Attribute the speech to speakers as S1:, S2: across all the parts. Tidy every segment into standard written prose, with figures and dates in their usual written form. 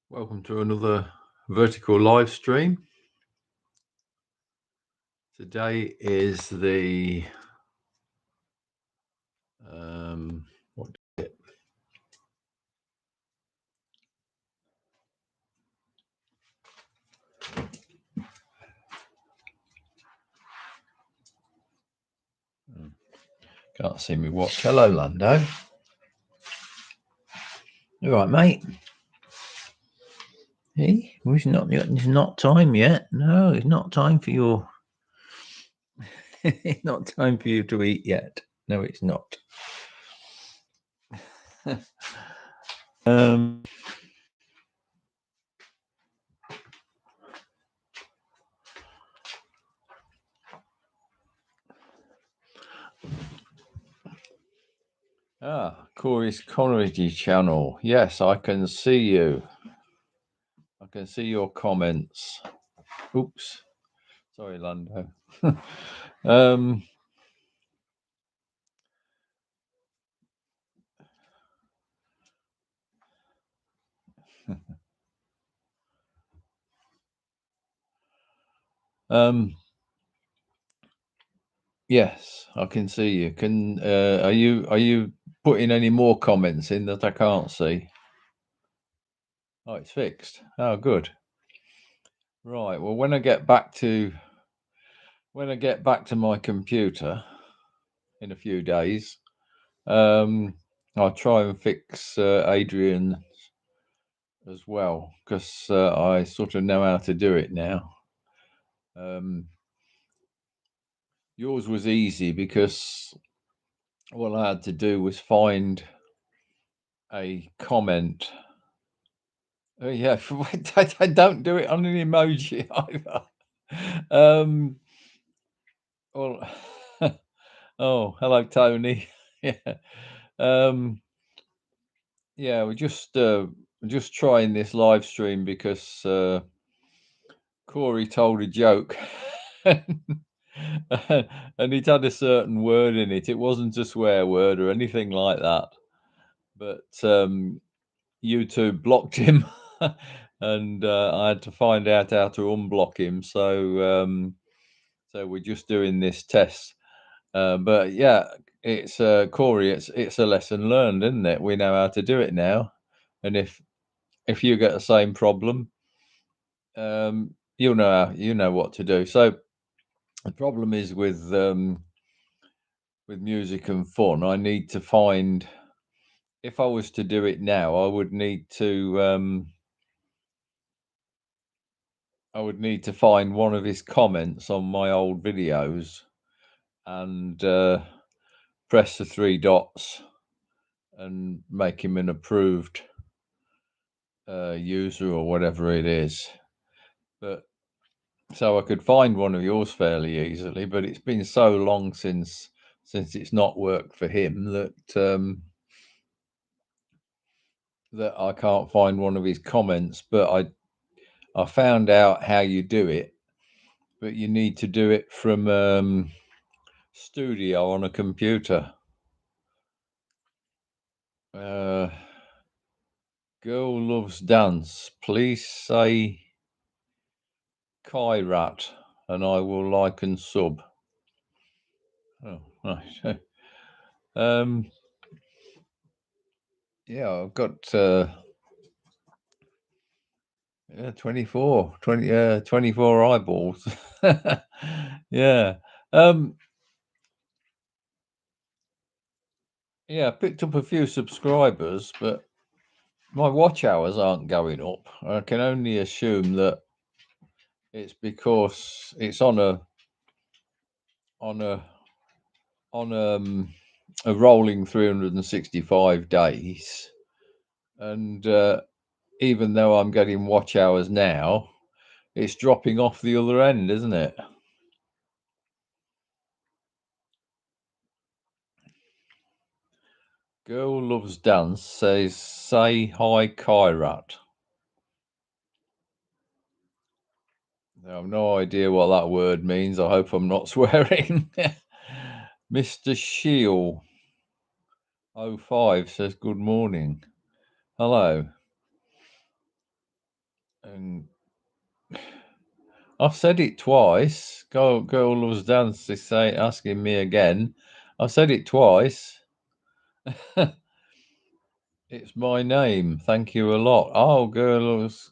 S1: Welcome to another vertical live stream. Today is the what is it? Can't see me watch. Hello, Lando. You all right, mate? Hey, it's not time yet. No, it's not time for your. It's not time for you to eat yet. No, it's not. um. Corey's Coleridge channel. Yes, I can see you. I can see your comments. Oops. Sorry, Lando. Yes, I can see you. Are you putting any more comments in that I can't see? Oh, it's fixed. Oh, good. Right. Well, when I get back to my computer in a few days, I'll try and fix Adrian as well, because I sort of know how to do it now. Yours was easy because all I had to do was find a comment. Oh yeah, I don't do it on an emoji either. Well, oh, hello, Tony. Yeah, yeah, we're just trying this live stream because Corey told a joke, and it had a certain word in it. It wasn't a swear word or anything like that, but YouTube blocked him, and I had to find out how to unblock him. So we're just doing this test. But yeah, it's Corey. It's a lesson learned, isn't it? We know how to do it now, and if you get the same problem, you know what to do. So the problem is with music and fun. I need to find. If I was to do it now, I would need to find one of his comments on my old videos and press the three dots and make him an approved user or whatever it is. But so I could find one of yours fairly easily, but it's been so long since it's not worked for him that that I can't find one of his comments. But I found out how you do it, but you need to do it from Studio on a computer. Girl loves dance. Please say Kairat, and I will like and sub. Oh, right. Yeah, I've got 24 eyeballs. Yeah. Yeah, I picked up a few subscribers, but my watch hours aren't going up. I can only assume that it's because it's on a rolling 365 days, and even though I'm getting watch hours now, it's dropping off the other end, isn't it? Girl loves dance says say hi Kairat. I have no idea what that word means. I hope I'm not swearing. Mr. Shield 05 says good morning. Hello. And I've said it twice. Girl loves dance. They say asking me again. I've said it twice. It's my name. Thank you a lot. Oh, girl loves.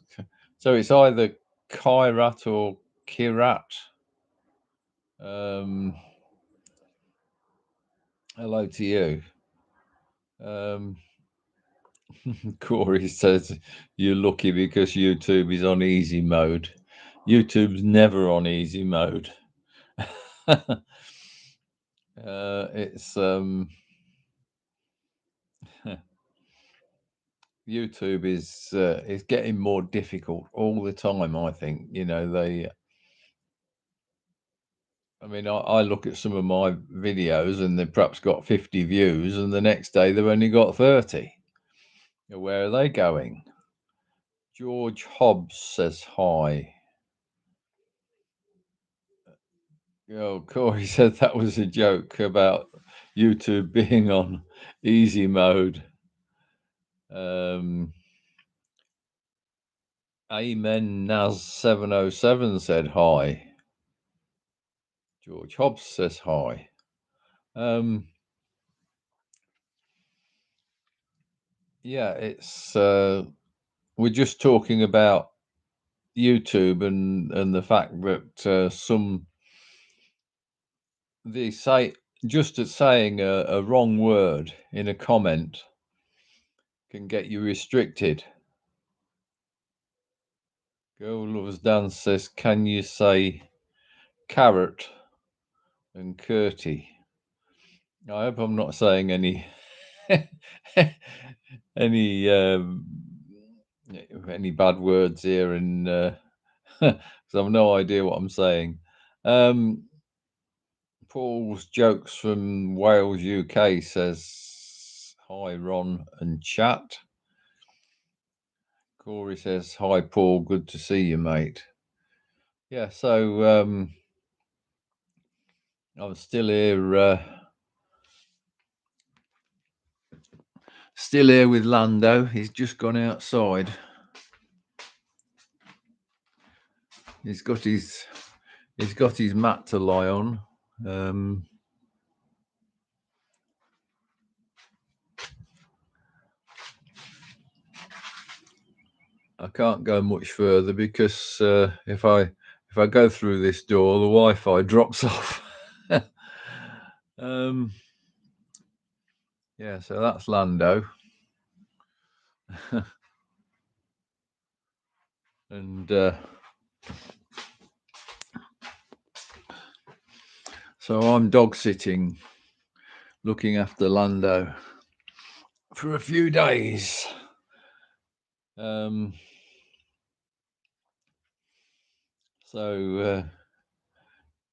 S1: So it's either Kairat or Kirat. Hello to you. Corey says you're lucky because YouTube is on easy mode. YouTube's never on easy mode. It's YouTube is getting more difficult all the time. I think I mean, I look at some of my videos and they've perhaps got 50 views, and the next day they've only got 30. Where are they going? George Hobbs says hi. Oh, Corey said that was a joke about YouTube being on easy mode. Amen Naz 707 said hi. George Hobbs says hi. Yeah, it's we're just talking about YouTube and the fact that they say just at saying a wrong word in a comment can get you restricted. Girl Loves Dance says, can you say carrot and Curty? I hope I'm not saying any any bad words here, and because I've no idea what I'm saying. Paul's Jokes from Wales, UK says hi, Ron and chat. Corey says hi, Paul. Good to see you, mate. Yeah, so I'm still here. Still here with Lando. He's just gone outside. He's got his mat to lie on. I can't go much further because if I go through this door, the Wi-Fi drops off. Yeah, so that's Lando. And so I'm dog sitting, looking after Lando for a few days. So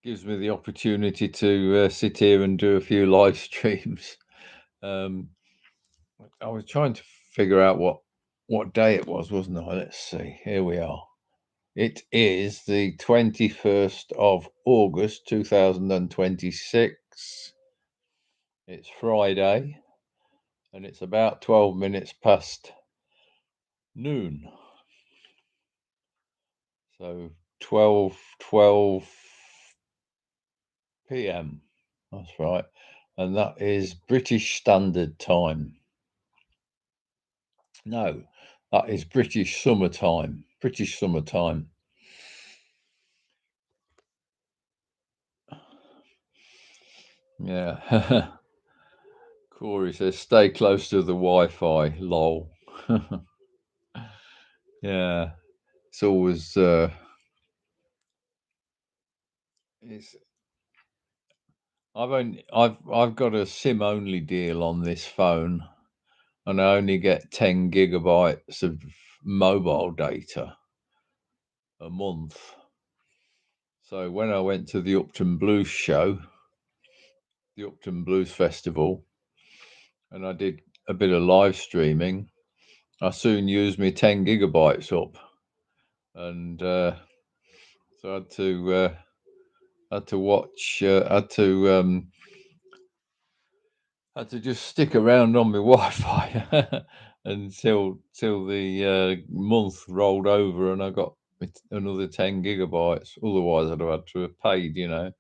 S1: gives me the opportunity to sit here and do a few live streams. I was trying to figure out what day it was, wasn't I? Let's see. Here we are. It is the 21st of August 2026. It's Friday, and it's about 12 minutes past noon. So 12 p.m. That's right. And that is British Standard Time. No, that is British summertime. British summertime. Yeah. Corey says, stay close to the Wi-Fi, lol. Yeah. It's always it's I've got a SIM only deal on this phone, and I only get 10 gigabytes of mobile data a month. So when I went to the Upton Blues show, the Upton Blues Festival, and I did a bit of live streaming, I soon used my 10 gigabytes up, and so I had to watch, had to just stick around on my Wi-Fi until till the month rolled over and I got another 10 gigabytes. Otherwise, I'd have had to have paid, you know.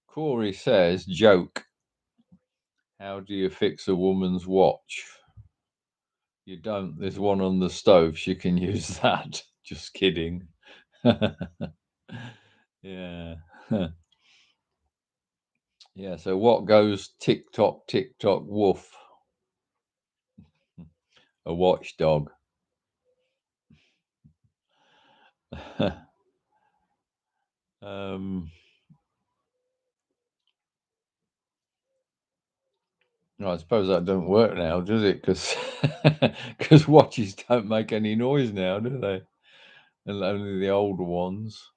S1: Corey says, joke. How do you fix a woman's watch? You don't. There's one on the stove. She can use that. Just kidding. Yeah. Yeah. So what goes tick tock, woof? A watchdog. um, I suppose that don't work now, does it? Because watches don't make any noise now, do they? And only the older ones.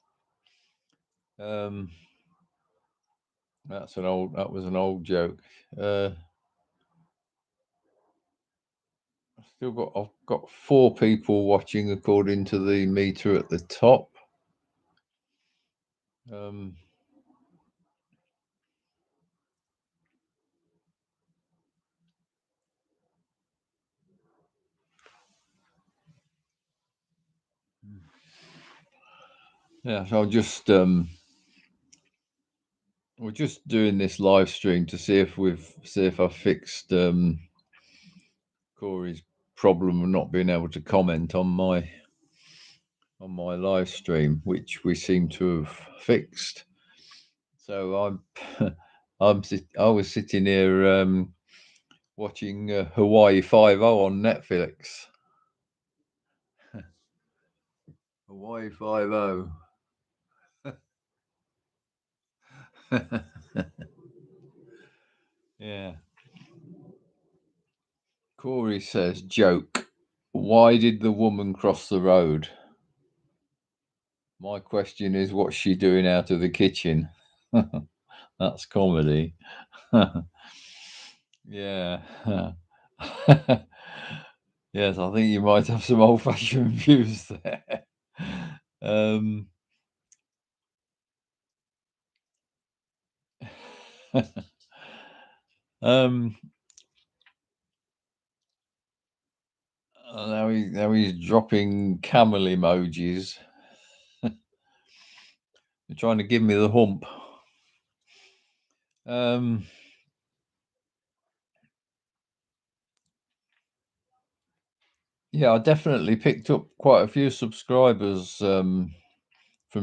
S1: Um, that was an old joke. I've got 4 people watching according to the meter at the top. Um, yeah, so we're just doing this live stream to see if I fixed Corey's problem of not being able to comment on my live stream, which we seem to have fixed. So I was sitting here watching Hawaii Five O on Netflix. Hawaii Five O. Yeah. Corey says, joke. Why did the woman cross the road? My question is, what's she doing out of the kitchen? That's comedy. Yeah. Yes, I think you might have some old-fashioned views there. Um, um, now he's dropping camel emojis. You're trying to give me the hump. Um, yeah, I definitely picked up quite a few subscribers from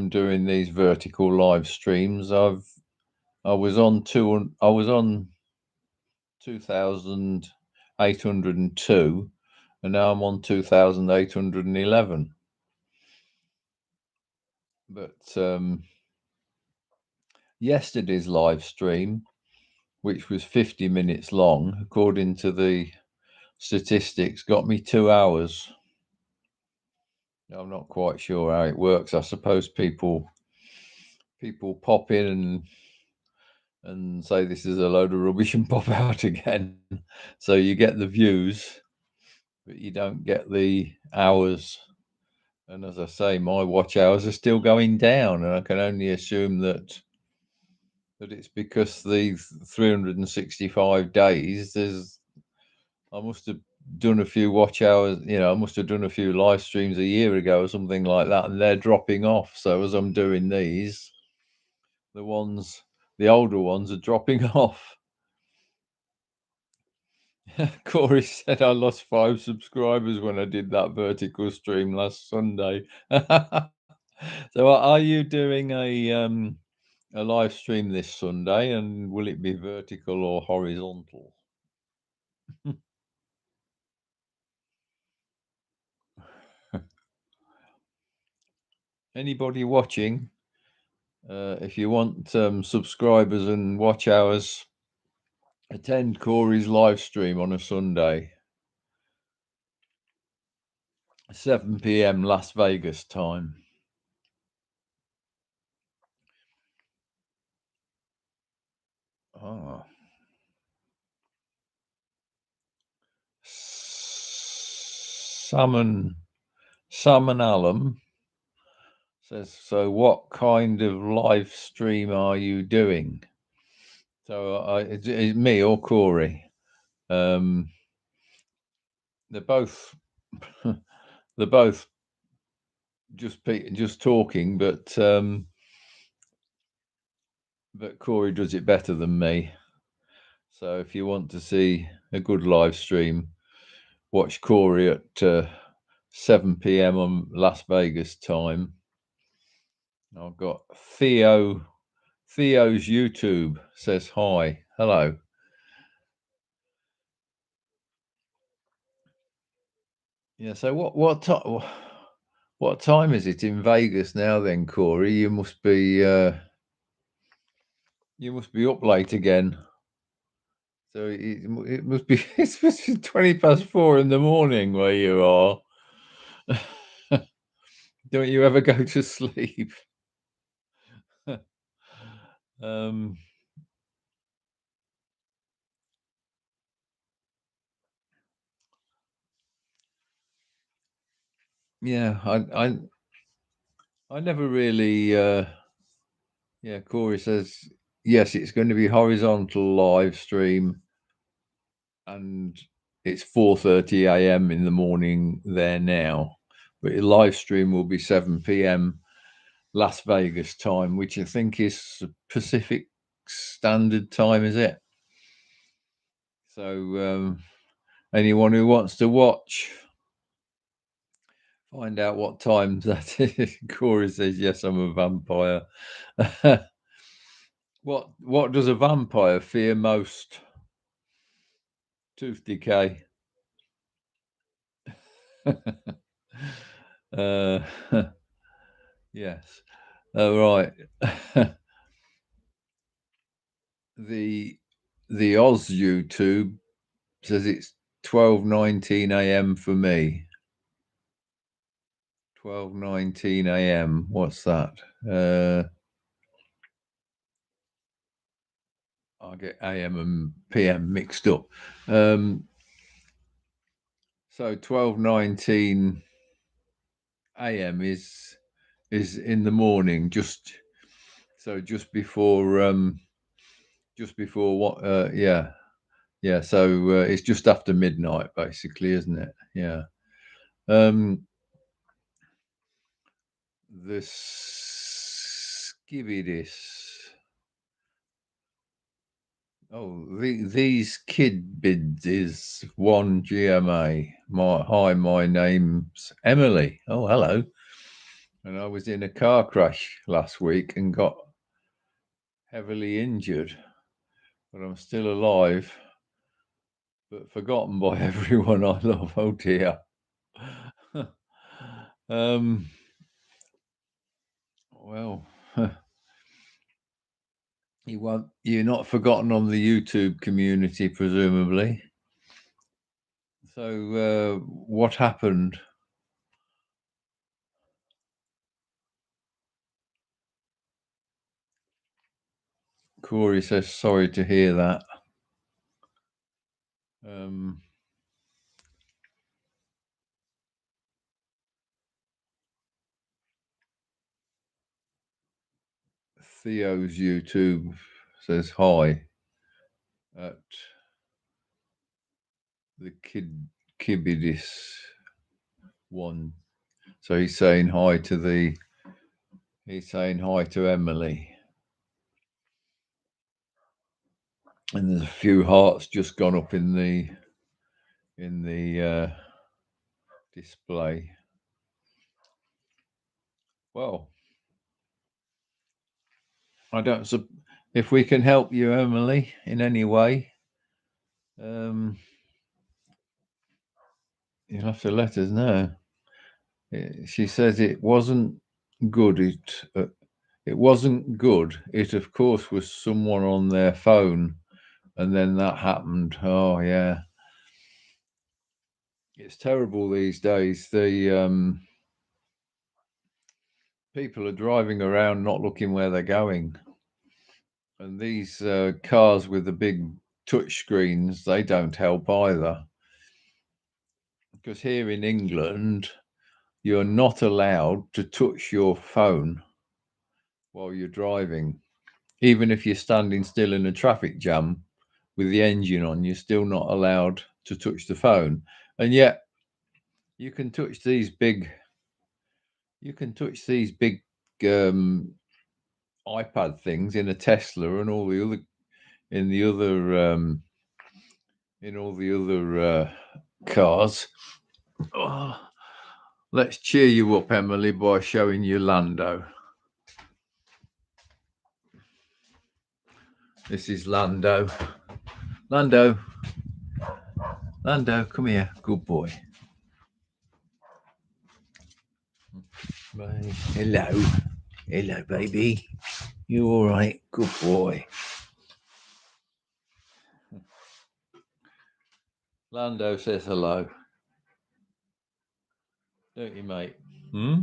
S1: doing these vertical live streams. I was on 2,802, and now I'm on 2,811. But yesterday's live stream, which was 50 minutes long, according to the statistics, got me 2 hours. I'm not quite sure how it works. I suppose people pop in and say this is a load of rubbish and pop out again. So you get the views, but you don't get the hours. And as I say, my watch hours are still going down, and I can only assume that it's because these 365 days, I must have done a few watch hours. I must have done a few live streams a year ago or something like that, and they're dropping off. So as I'm doing these, the older ones are dropping off. Corey said I lost 5 subscribers when I did that vertical stream last Sunday. So are you doing a live stream this Sunday, and will it be vertical or horizontal? Anybody watching? If you want subscribers and watch hours, attend Corey's live stream on a Sunday, 7 p.m. Las Vegas time. Ah. Salmon Alum says, so what kind of live stream are you doing? So is it me or Corey? Um, they're both they're both just talking, but Corey does it better than me. So if you want to see a good live stream, watch Corey at 7 p.m. on Las Vegas time. I've got Theo's YouTube says hi. Hello. Yeah, so what time is it in Vegas now then, Corey? You must be up late again. So it must be it's must be 4:20 in the morning where you are. Don't you ever go to sleep? um yeah, I never really yeah, Corey says yes, it's going to be horizontal live stream and it's 4:30 a.m. in the morning there now. But your live stream will be 7 p.m. Las Vegas time, which I think is Pacific Standard Time, is it? So anyone who wants to watch, find out what time that is. Corey says, "Yes, I'm a vampire." What does a vampire fear most? Tooth decay. uh, yes. Right. the Oz YouTube says it's 12:19 a.m. for me. 12:19 a.m. What's that? I get AM and PM mixed up. So 12:19 a.m. is in the morning, just before what? Yeah. So it's just after midnight, basically, isn't it? Yeah. The Skibidis. Oh, these kid bids is one GMA. My name's Emily. Oh, hello. And I was in a car crash last week and got heavily injured, but I'm still alive, but forgotten by everyone I love. Oh dear. Well, you're not forgotten on the YouTube community, presumably. So, what happened? Corey says, sorry to hear that. Theo's YouTube says hi at the Kibidis one. So he's saying hi to Emily. And there's a few hearts just gone up in the display. Well, I don't. If we can help you, Emily, in any way, you'll have to let us know. She says it wasn't good. It wasn't good. It, of course, was someone on their phone, and then that happened. Oh yeah, it's terrible these days. The people are driving around not looking where they're going. And these cars with the big touch screens, they don't help either. Because here in England, you're not allowed to touch your phone while you're driving. Even if you're standing still in a traffic jam with the engine on, you're still not allowed to touch the phone. And yet you can touch these big um, iPad things in a Tesla and all the other in the other in all the other cars. Oh, let's cheer you up, Emily, by showing you Lando. This is Lando. Lando, come here, good boy. Right. Hello, baby. You all right? Good boy. Lando says hello. Don't you, mate? Hmm?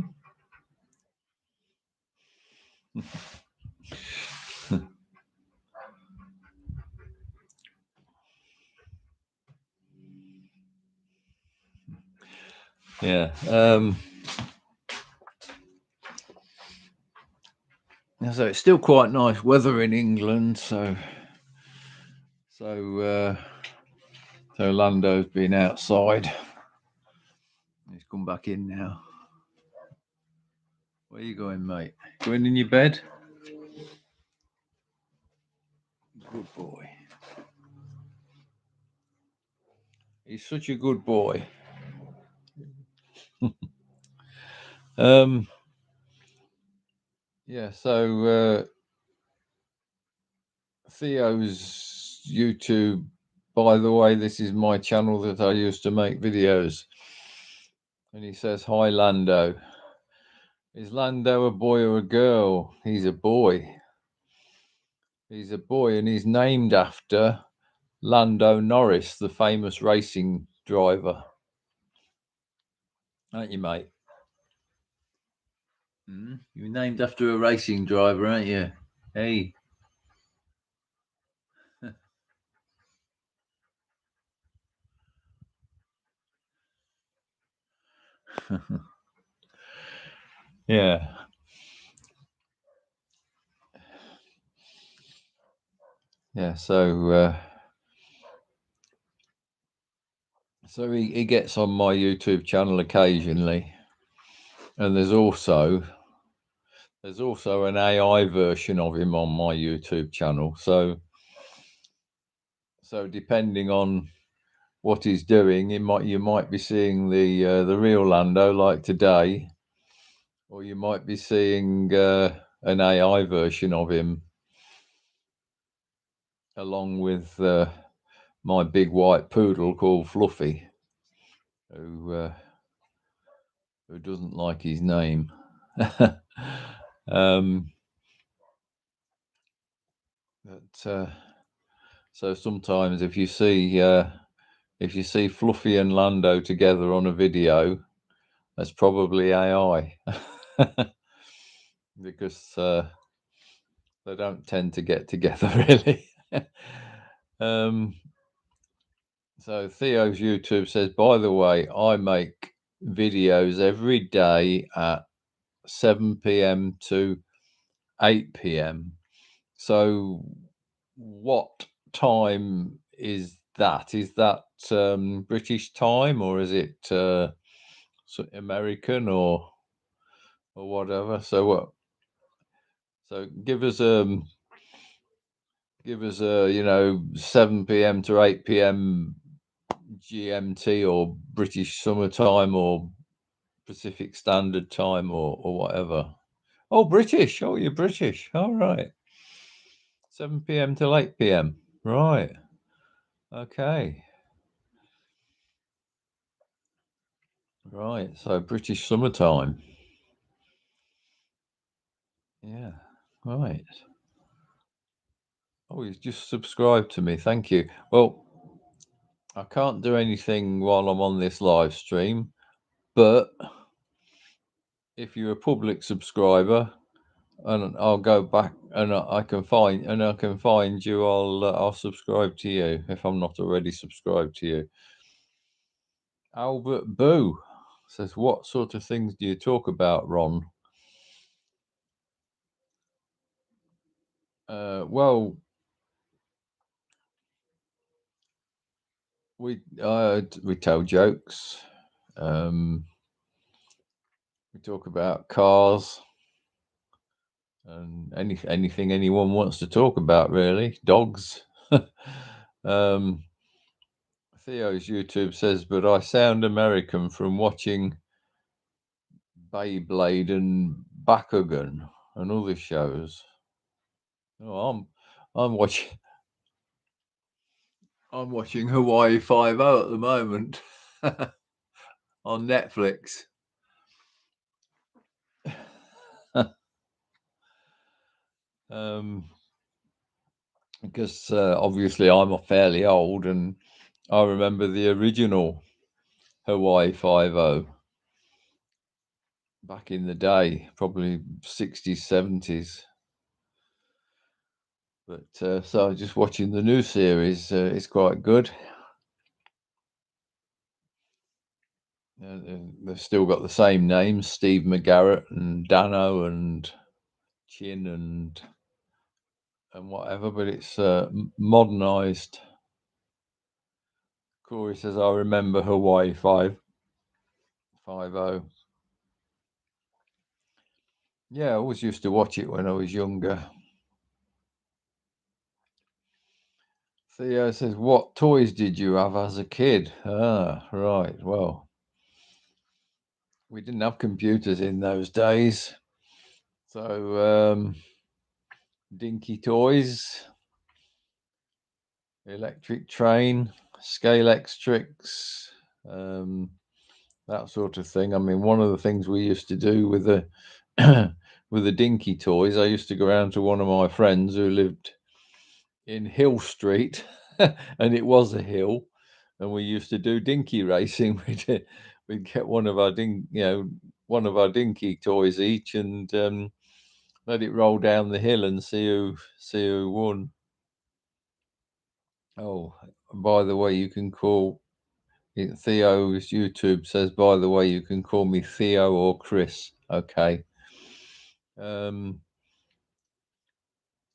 S1: Yeah. So it's still quite nice weather in England. So Lando's been outside. He's come back in now. Where are you going, mate? Going in your bed? Good boy. He's such a good boy. Yeah, so Theo's YouTube, by the way, this is my channel that I used to make videos. And he says, hi, Lando. Is Lando a boy or a girl? He's a boy. He's a boy, and he's named after Lando Norris, the famous racing driver. Aren't you, mate? You're named after a racing driver, aren't you? Hey. Yeah. Yeah, so he gets on my YouTube channel occasionally, and there's also an AI version of him on my YouTube channel. So depending on what he's doing, you might be seeing the real Lando like today, or you might be seeing an AI version of him along with my big white poodle called Fluffy, who doesn't like his name. But so sometimes if you see Fluffy and Lando together on a video, that's probably AI. Because they don't tend to get together really. So Theo's YouTube says, by the way, I make videos every day at 7 p.m. to 8 p.m. So what time is that? Is that British time, or is it American or whatever? So what? So give us 7 p.m. to 8 p.m. GMT or British summertime or Pacific Standard Time or whatever. Oh, British. Oh, you're British. All right. 7 p.m. till 8 p.m. Right. Okay. Right. So British summertime. Yeah. Right. Oh, you've just subscribed to me. Thank you. Well, I can't do anything while I'm on this live stream, but if you're a public subscriber, and I'll go back and I can find you, I'll subscribe to you if I'm not already subscribed to you. Albert Boo says, what sort of things do you talk about, Ron? Well, we tell jokes. We talk about cars and anything anyone wants to talk about, really. Dogs. um, Theo's YouTube says, but I sound American from watching Beyblade and Bakugan and other shows. Oh, I'm watching I'm watching Hawaii Five O at the moment on Netflix. um, because obviously I'm fairly old, and I remember the original Hawaii Five O back in the day, probably 60s, 70s. But so just watching the new series is quite good. They've still got the same names: Steve McGarrett and Dano and Chin and whatever, but it's modernized. Corey says, I remember Hawaii 550. Yeah, I always used to watch it when I was younger. Theo says, what toys did you have as a kid? Ah, right. Well, we didn't have computers in those days. So, dinky toys, electric train, Scalextrics, that sort of thing. I mean, one of the things we used to do with the with the dinky toys, I used to go around to one of my friends who lived in Hill Street, and it was a hill, and we used to do dinky racing. We'd get one of our one of our dinky toys each, and let it roll down the hill and see who won. Oh, by the way, you can call Theo's YouTube says, by the way, you can call me Theo or Chris. Okay. And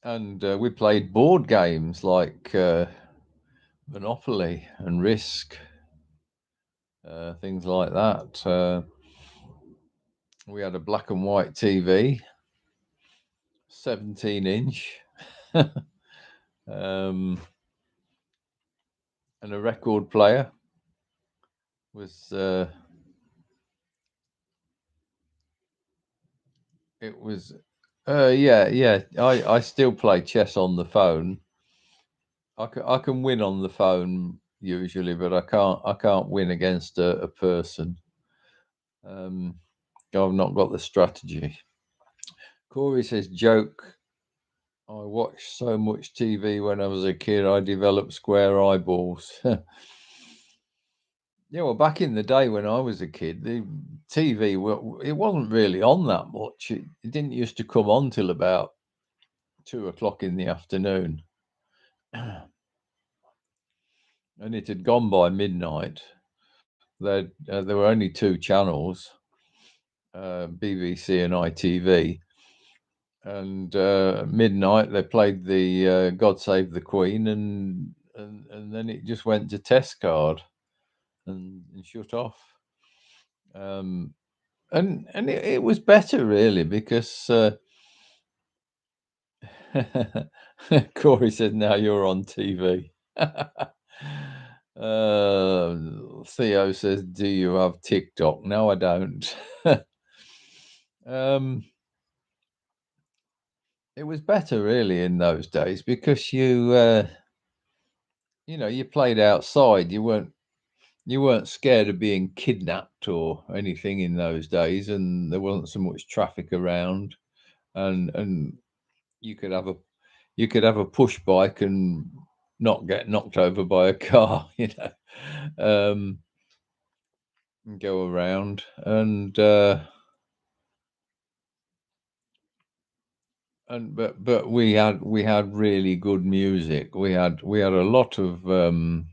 S1: we played board games like Monopoly and Risk, things like that. We had a black and white TV, 17-inch, and a record player was. It was. Yeah. I still play chess on the phone. I can win on the phone usually, but I can't win against a person. I've not got the strategy. Corey says, joke. I watched so much TV when I was a kid, I developed square eyeballs. Yeah, well, back in the day when I was a kid, the TV, well, it wasn't really on that much. It didn't used to come on till about 2 o'clock in the afternoon. And it had gone by midnight. There were only two channels, BBC and ITV. And midnight they played the God Save the Queen, and then it just went to test card and shut off. And it was better really because Corey said, now you're on TV. Theo says, do you have TikTok? No, I don't. It was better really in those days because you played outside. You weren't scared of being kidnapped or anything in those days, and there wasn't so much traffic around, and you could have a push bike and not get knocked over by a car, and go around, but we had really good music. We had a lot of in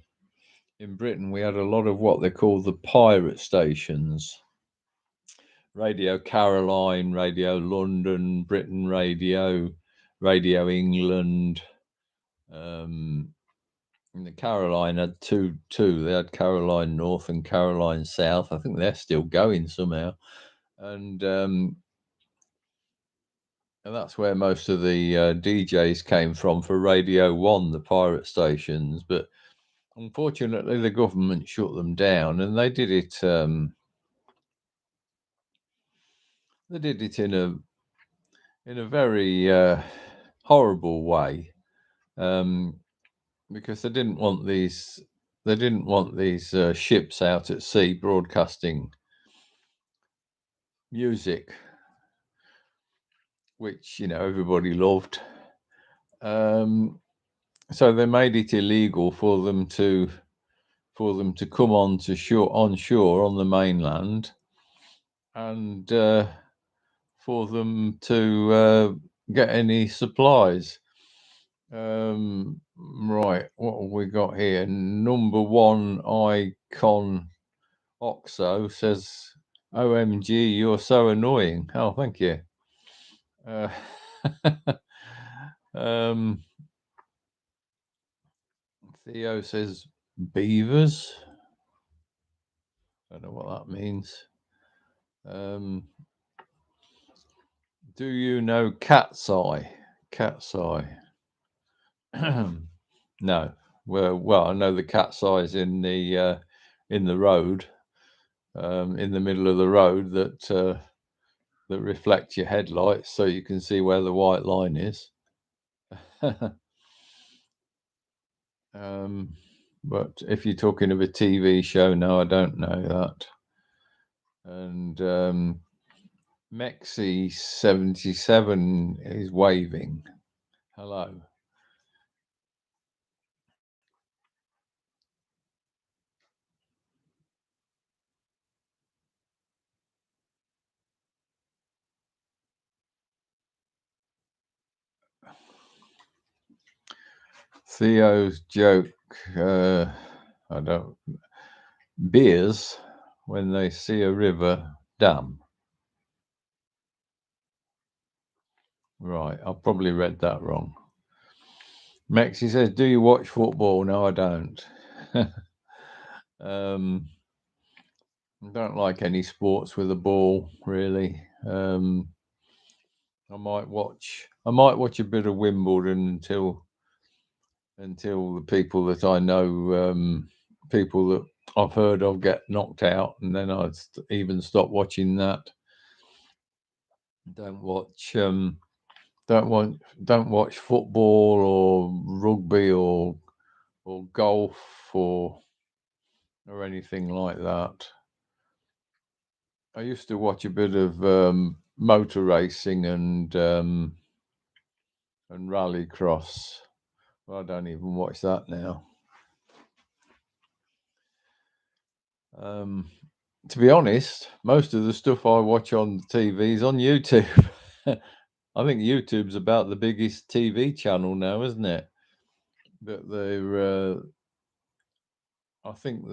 S1: Britain. We had a lot of what they call the pirate stations. Radio Caroline, Radio London, Britain Radio, Radio England, And the Caroline had two. They had Caroline North and Caroline South. I think they're still going somehow. And that's where most of the DJs came from for Radio 1, the pirate stations. But unfortunately, the government shut them down, and they did it. They did it in a very horrible way, because they didn't want these. They didn't want these ships out at sea broadcasting music, which everybody loved. So they made it illegal for them to come on to shore on the mainland, and for them to get any supplies. Right, what have we got here? Number one icon Oxo says, "OMG, you're so annoying." Oh, thank you. Uh, um, Theo says, "Beavers." I don't know what that means. Do you know Cat's Eye? Cat's Eye. No. Well, I know the Cat's Eye's in the road, in the middle of the road that reflect your headlights, so you can see where the white line is. But if you're talking of a TV show, no, I don't know that. And Mexi77 is waving. Hello. Theo's joke, I don't. Beers when they see a river dam. Right, I probably read that wrong. Mexi says, "Do you watch football?" No, I don't. I don't like any sports with a ball, really. I might watch a bit of Wimbledon until the people that I know, people that I've heard of, get knocked out, and then I'd even stop watching that. Don't watch football or rugby or golf or anything like that. I used to watch a bit of motor racing and rallycross. Well, I don't even watch that now. To be honest, most of the stuff I watch on TV is on YouTube. I think YouTube's about the biggest TV channel now, isn't it? But I think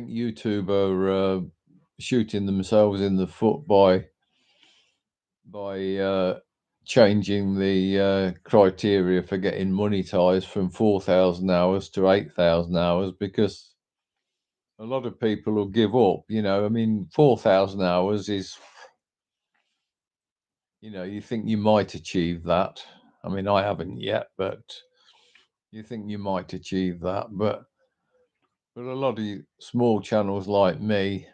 S1: YouTube are shooting themselves in the foot by changing the criteria for getting monetized from 4,000 hours to 8,000 hours, because a lot of people will give up. I mean, 4,000 hours is, you think you might achieve that. I mean, I haven't yet, but you think you might achieve that. But a lot of small channels like me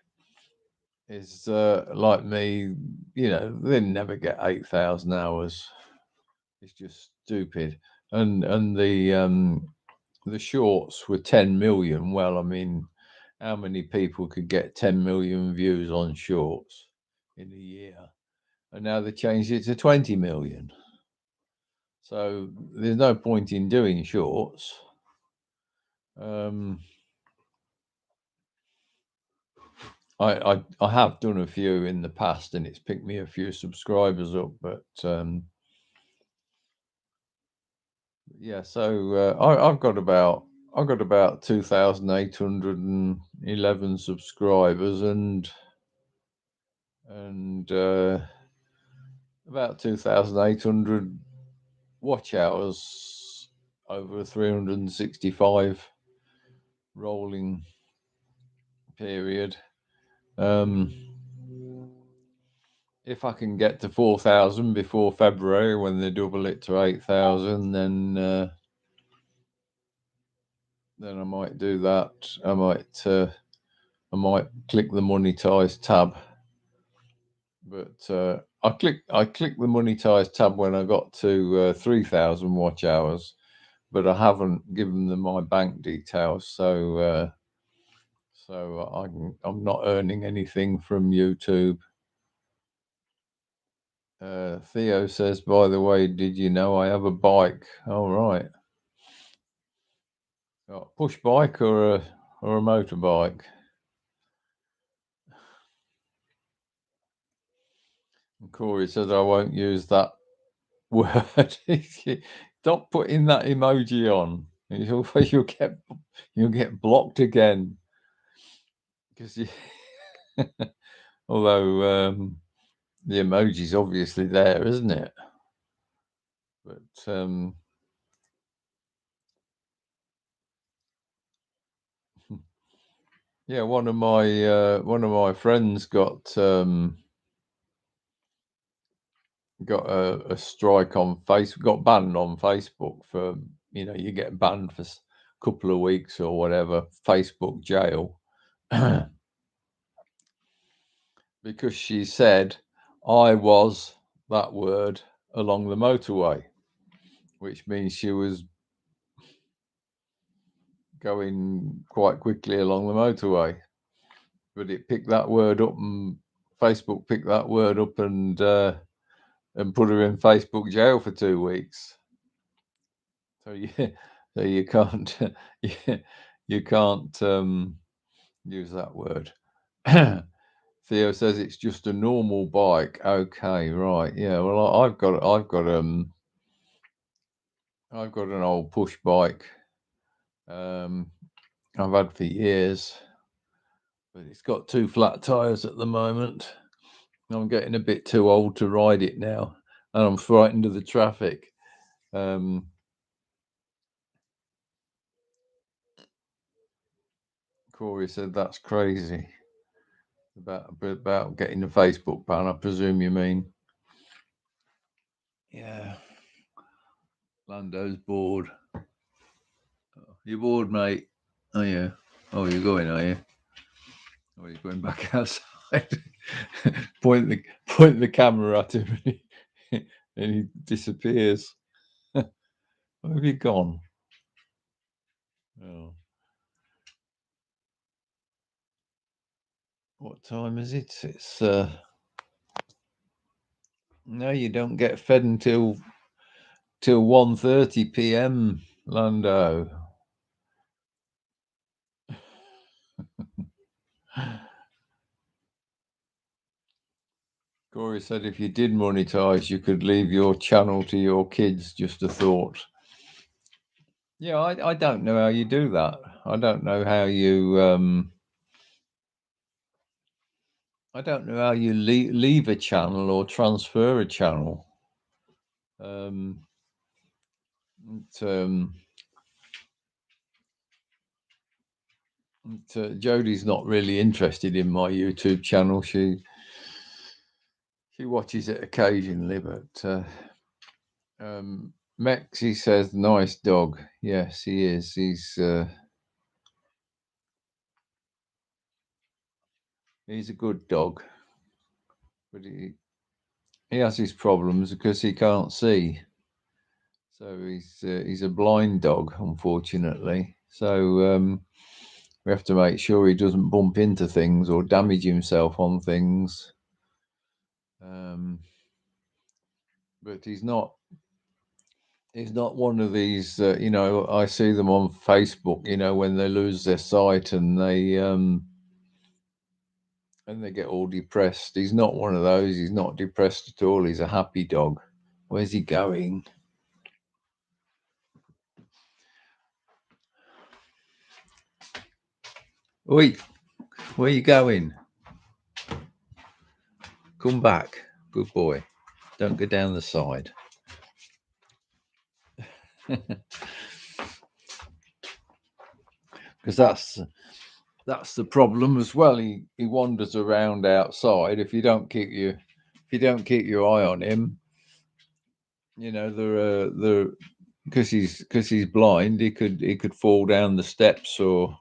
S1: they never get 8,000 hours. It's just stupid. And the shorts were 10 million. Well, I mean, how many people could get 10 million views on shorts in a year? And now they changed it to 20 million. So there's no point in doing shorts. I have done a few in the past, and it's picked me a few subscribers up, but yeah. So I've got about 2,811 subscribers, and about 2,800 watch hours over a 365 rolling period. If I can get to 4,000 before February, when they double it to 8,000, then I might do that. I might click the monetize tab, but I clicked the monetize tab when I got to 3,000 watch hours, but I haven't given them my bank details, so I'm not earning anything from YouTube. Theo says, by the way, did you know I have a bike? All right. A push bike or a motorbike? And Corey says, I won't use that word. Stop putting that emoji on. You'll get blocked again. Because although the emoji's obviously there, isn't it? But yeah, one of my friends got a strike on Facebook, got banned on Facebook for, you get banned for a couple of weeks or whatever, Facebook jail, because she said I was that word along the motorway, which means she was going quite quickly along the motorway. But it picked that word up, and Facebook picked that word up and put her in Facebook jail for 2 weeks. So you can't you can't use that word. Theo says it's just a normal bike. Okay, right, yeah. Well, I've got an old push bike. I've had for years, but it's got 2 flat tires at the moment. I'm getting a bit too old to ride it now, and I'm frightened of the traffic. Corey said that's crazy about getting the Facebook ban. I presume you mean. Yeah. Lando's bored. You bored, mate? Oh yeah. Oh, you're going, are you? Oh, you're going back outside. point the camera at him, and he disappears. Where have you gone? Oh. What time is it? It's no, you don't get fed until 1:30 p.m. Lando. Corey said if you did monetize, you could leave your channel to your kids. Just a thought. Yeah, I don't know how you do that. I don't know how you I don't know how you leave a channel or transfer a channel. Jodie's not really interested in my YouTube channel. She watches it occasionally, but Mexi says nice dog. Yes, he is. He's a good dog, but he has his problems because he can't see. So he's a blind dog, unfortunately. So we have to make sure he doesn't bump into things or damage himself on things. But he's not one of these. I see them on Facebook. When they lose their sight and they get all depressed. He's not one of those. He's not depressed at all. He's a happy dog. Where's he going? Oi, where you going? Come back. Good boy. Don't go down the side. because that's the problem as well. He wanders around outside. If you don't keep your eye on him, you know, the because he's blind, he could fall down the steps or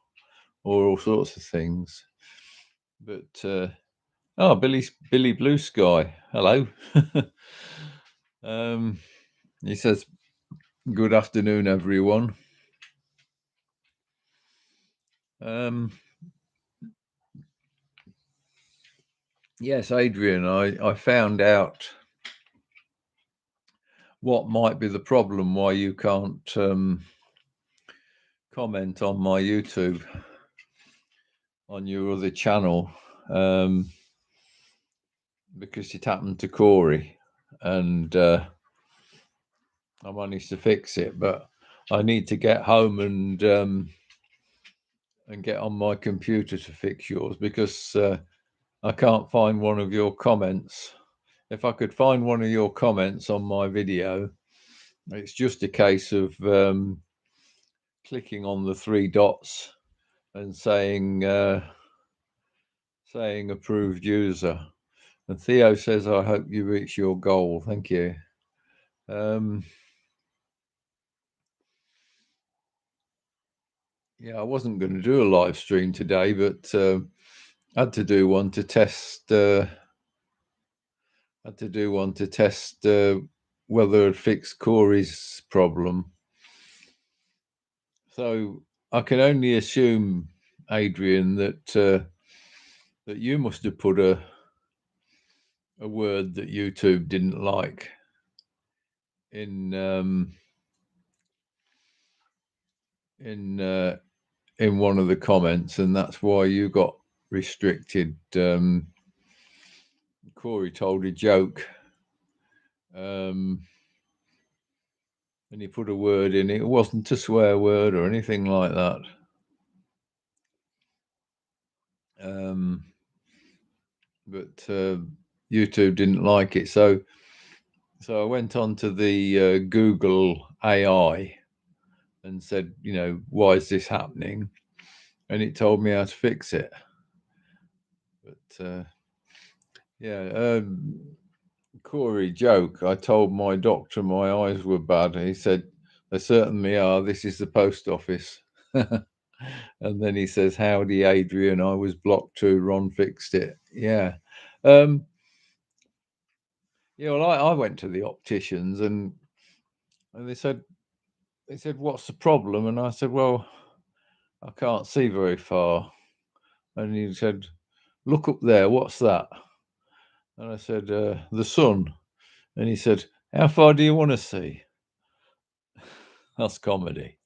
S1: all sorts of things. But oh, Billy Blue Sky, hello. He says, "Good afternoon, everyone." Yes, Adrian, I found out what might be the problem why you can't comment on my YouTube on your other channel, because it happened to Corey, and I managed to fix it, but I need to get home and get on my computer to fix yours, because I can't find one of your comments. If I could find one of your comments on my video, it's just a case of clicking on the three dots and saying approved user. And Theo says, "I hope you reach your goal." Thank you. Yeah, I wasn't going to do a live stream today, but I had to do one to test. Whether it fixed Corey's problem. So I can only assume, Adrian, that you must have put a word that YouTube didn't like in one of the comments, and that's why you got restricted. Corey told a joke, and he put a word in it. It wasn't a swear word or anything like that. But YouTube didn't like it, so I went on to the Google AI and said, you know, why is this happening? And it told me how to fix it. But yeah, Corey joke. I told my doctor my eyes were bad. He said, "They certainly are. This is the post office." And then he says, "Howdy, Adrian. I was blocked too. Ron fixed it." Yeah. Yeah, well, I went to the opticians and they said, "What's the problem?" And I said, "Well, I can't see very far." And he said, "Look up there. What's that?" And I said, "The sun." And he said, "How far do you want to see?" That's comedy.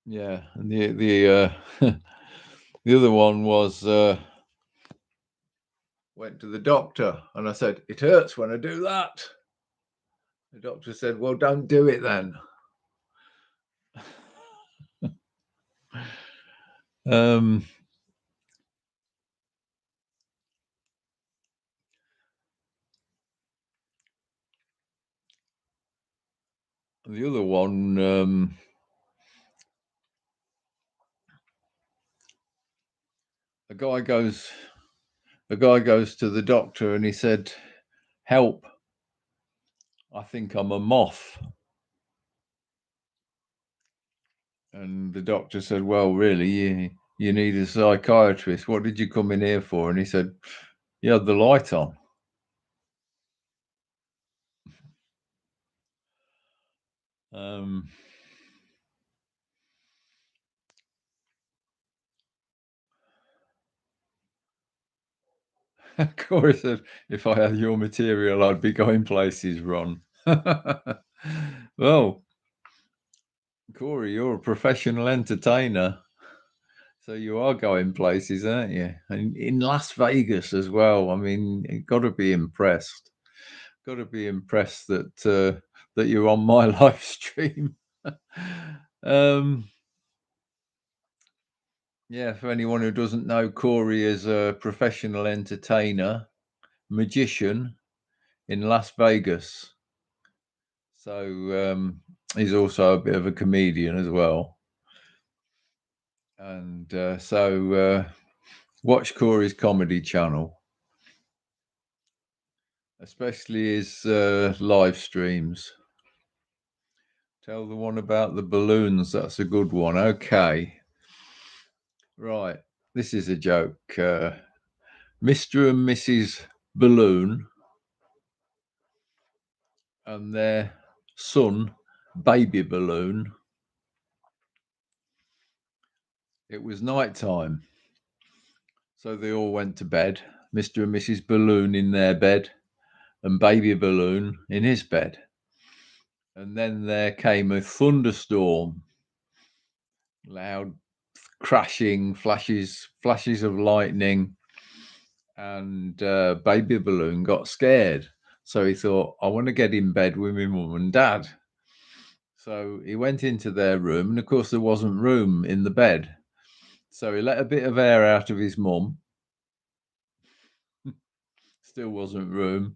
S1: Yeah, and the the other one was went to the doctor, and I said, "It hurts when I do that." The doctor said, "Well, don't do it then." The other one, a guy goes to the doctor and he said, "Help, I think I'm a moth." And the doctor said, "Well, really, you need a psychiatrist. What did you come in here for?" And he said, "You had the light on." Corey said, "If I had your material, I'd be going places, Ron." Well, Corey, you're a professional entertainer, so you are going places, aren't you? And in Las Vegas as well. I mean, you've got to be impressed. Got to be impressed that that you're on my live stream. Yeah, for anyone who doesn't know, Corey is a professional entertainer, magician, in Las Vegas. So he's also a bit of a comedian as well. And watch Corey's comedy channel, especially his live streams. Tell the one about the balloons. That's a good one. Okay. Right. This is a joke. Mr. and Mrs. Balloon and their son, Baby Balloon. It was night time. So they all went to bed. Mr. and Mrs. Balloon in their bed and Baby Balloon in his bed. And then there came a thunderstorm. Loud crashing, flashes of lightning, and Baby Balloon got scared. So he thought, I want to get in bed with my mum and dad. So he went into their room, and of course there wasn't room in the bed. So he let a bit of air out of his mum. Still wasn't room.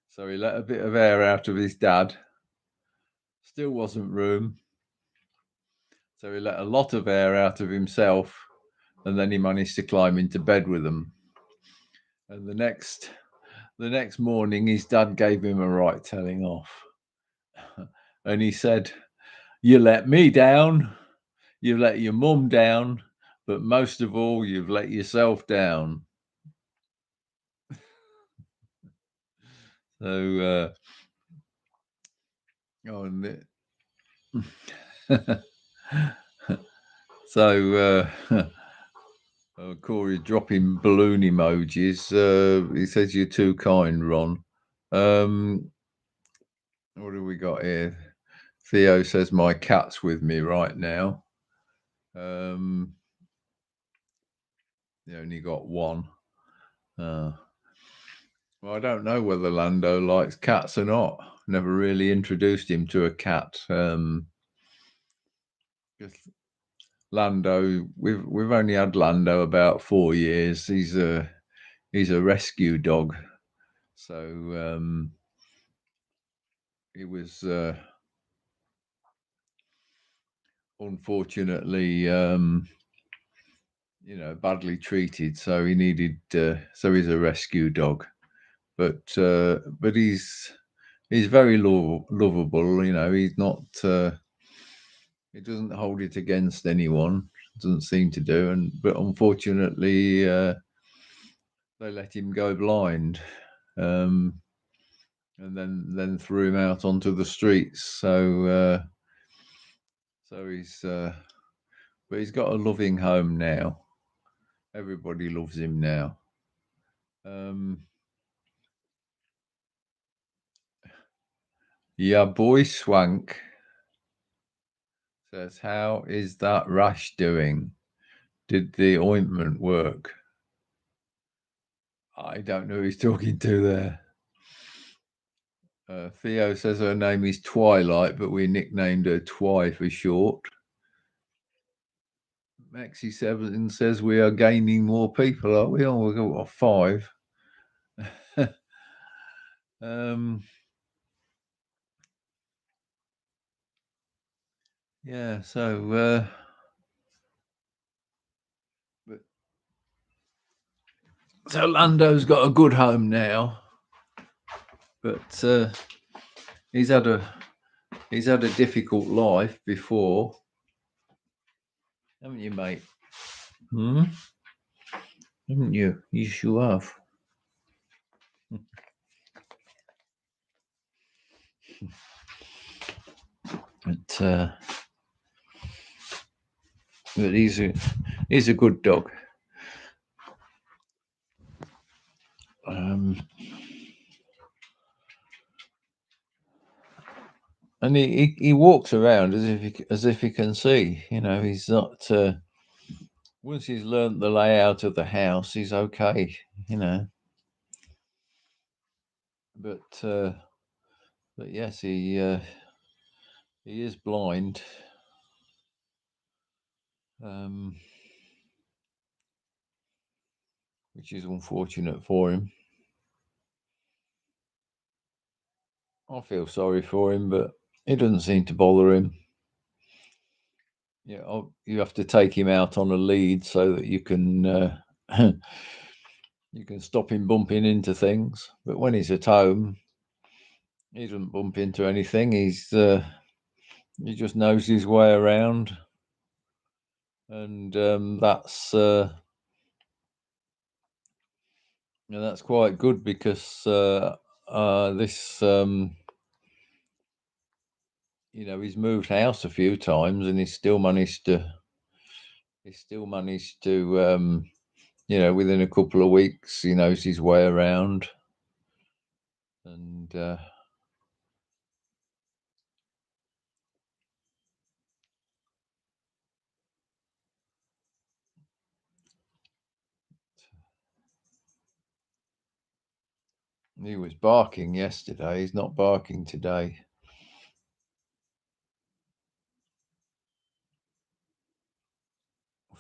S1: So he let a bit of air out of his dad. Still wasn't room. So he let a lot of air out of himself, and then he managed to climb into bed with them. And the next morning, his dad gave him a right telling off. And he said, you let me down, you let your mum down, but most of all, you've let yourself down. So, Corey dropping balloon emojis. He says you're too kind, Ron. What do we got here? Theo says my cat's with me right now. You only got one. Well, I don't know whether Lando likes cats or not. Never really introduced him to a cat. Lando, we've only had Lando about 4 years. He's a rescue dog. So he was unfortunately badly treated, so he needed so he's a rescue dog. But he's very lovable. He's not he doesn't hold it against anyone, doesn't seem to do. But unfortunately they let him go blind, and then threw him out onto the streets. So but he's got a loving home now. Everybody loves him now. Yeah, boy Swank says, how is that rash doing? Did the ointment work? I don't know who he's talking to there. Theo says her name is Twilight, but we nicknamed her Twy for short. Maxi7 says we are gaining more people, are we? Oh, we've got 5. Yeah, so so Lando's got a good home now, but he's had a difficult life before, haven't you, mate? Haven't you? Yes, you have. But he's a good dog. And he walks around as if he can see. He's not. Once he's learnt the layout of the house, he's okay. But yes, he is blind. Which is unfortunate for him. I feel sorry for him, but it doesn't seem to bother him. Yeah, you have to take him out on a lead so that you can you can stop him bumping into things. But when he's at home, he doesn't bump into anything. He just knows his way around, and that's quite good because this he's moved house a few times and he's still managed to within a couple of weeks he knows his way around, and he was barking yesterday. He's not barking today.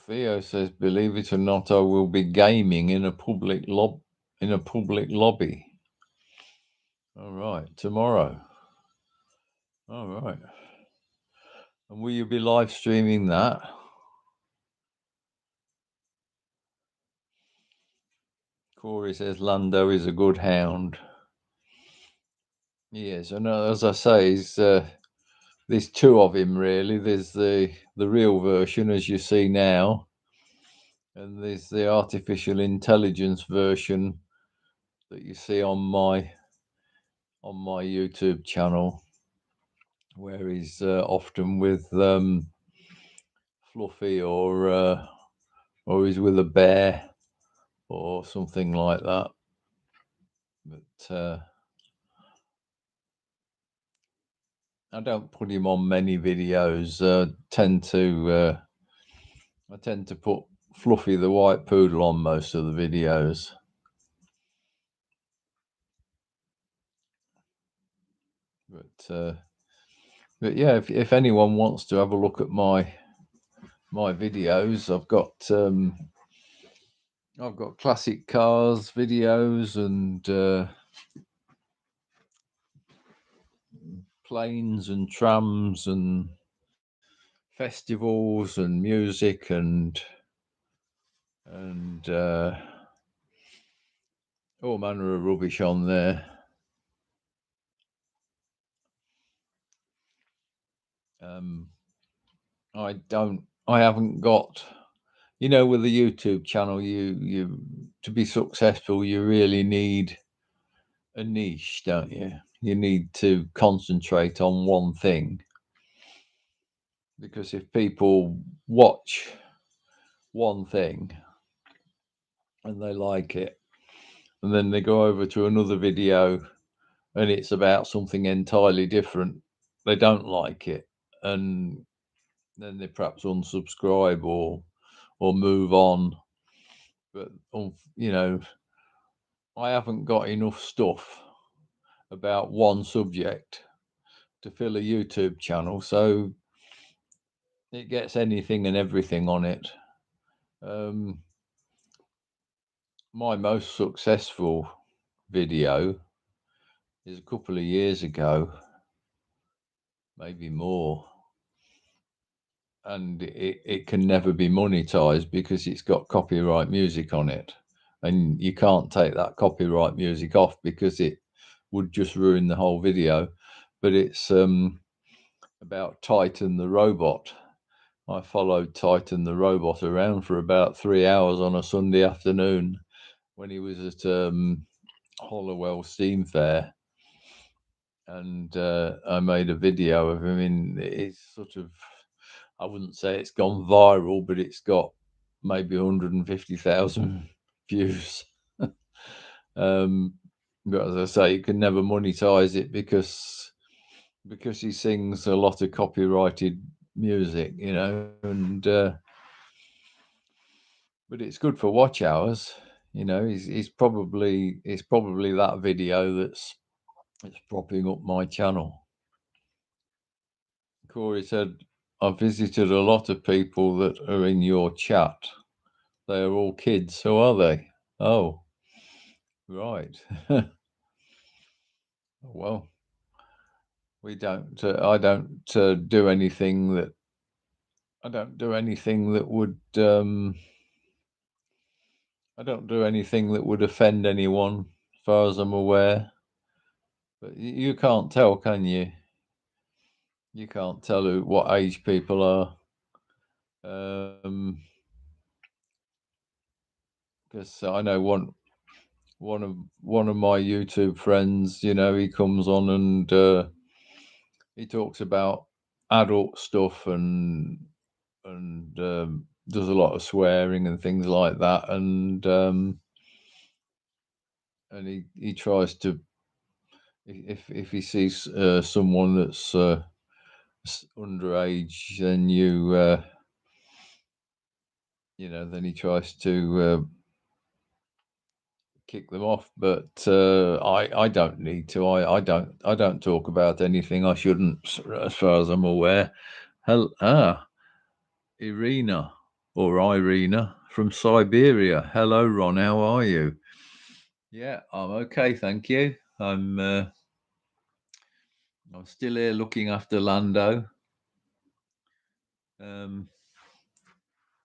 S1: Theo says, "Believe it or not, I will be gaming in a public lobby." All right, tomorrow. All right. And will you be live streaming that? Corey says Lando is a good hound. Yes, and as I say, there's two of him really. There's the real version, as you see now, and there's the artificial intelligence version that you see on my YouTube channel, where he's often with Fluffy or he's with a bear or something like that. But I don't put him on many videos. I tend to put Fluffy the white poodle on most of the videos. But yeah, if anyone wants to have a look at my videos, I've got classic cars videos and planes and trams and festivals and music and all manner of rubbish on there. I haven't got, with the YouTube channel, you to be successful, you really need a niche, don't you? You need to concentrate on one thing, because if people watch one thing and they like it, and then they go over to another video and it's about something entirely different, they don't like it, and then they perhaps unsubscribe or move on. But I haven't got enough stuff about one subject to fill a YouTube channel, so it gets anything and everything on it. My most successful video is a couple of years ago, maybe more, and it can never be monetized because it's got copyright music on it, and you can't take that copyright music off because it would just ruin the whole video. But it's about Titan the robot. I followed Titan the robot around for about 3 hours on a Sunday afternoon when he was at Hollowell Steam Fair, and I made a video of him. It's sort of, I wouldn't say it's gone viral, but it's got maybe 150,000 views. But as I say, you can never monetize it because he sings a lot of copyrighted music, and but it's good for watch hours. It's probably that video that's propping up my channel. Corey said, "I've visited a lot of people that are in your chat. They are all kids. Who are they?" Oh, right. Well, We don't. I don't do anything that. I don't do anything that would. I don't do anything that would offend anyone, as far as I'm aware. But you can't tell, can you? You can't tell what age people are. Um, because I know one of my YouTube friends. He comes on and he talks about adult stuff and does a lot of swearing and things like that, and he tries to, if he sees someone that's underage, then then he tries to kick them off. But I don't need to. I don't talk about anything I shouldn't, as far as I'm aware. Irina or Irina from Siberia. Hello, Ron. How are you? Yeah, I'm okay, thank you. I'm still here looking after Lando. Um,